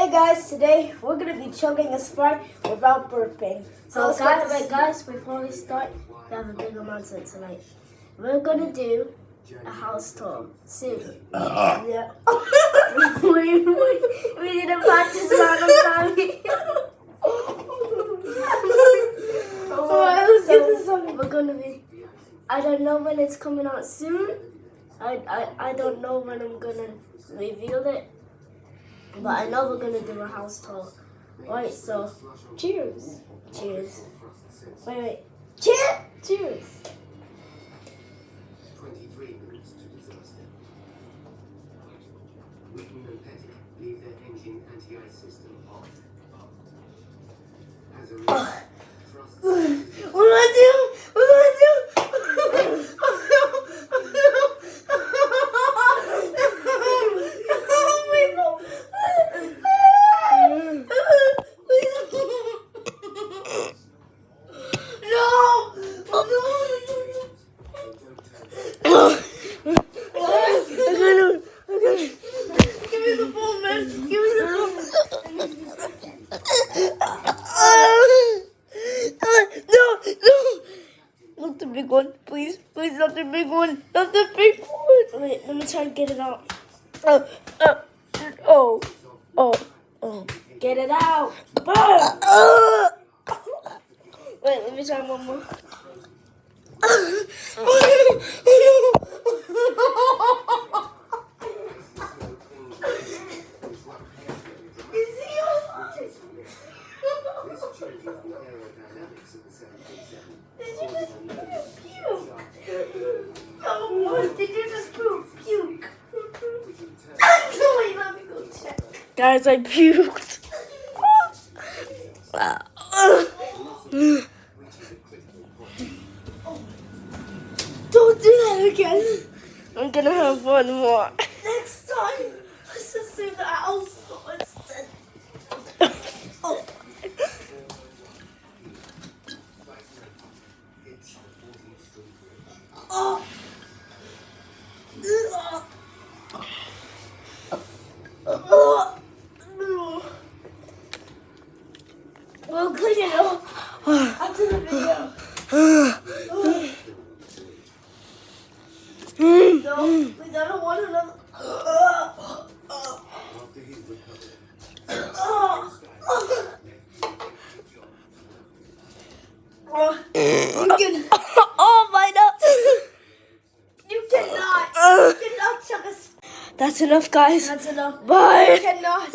Hey guys, today we're gonna be chugging a Sprite without burping. So guys, before we start, we have a big announcement tonight. We're gonna do a house tour soon. Yeah. we need to practice that on Saturday. We're gonna be. I don't know when it's coming out soon. I don't know when I'm gonna reveal it. But I know we're gonna do a house tour. Right, so Cheers. cheers. Wait. Cheers. 23 minutes to disaster. Whitman and Pettick leave their engine anti-ice system off. As a result, thrust What do I do? What do I do? Not the big one, please. Please, not the big one. Not the big one. Wait, let me try and get it out. Oh. Get it out. Wait, let me try one more. this changes the aerodynamics of the 737. Did you just puke? Which in turn Wait, let me go check. Guys, I puked. reaches a critical point. Don't do that again. I'm gonna have one more. Next time, let's just do the house instead. Oh. It's the 14th Street Bridge. Oh. We'll clean it up after the video. No, please, I don't want another. After he's recovered, You can. Oh my god. You cannot chug a. That's enough, guys. That's enough. Bye. You cannot.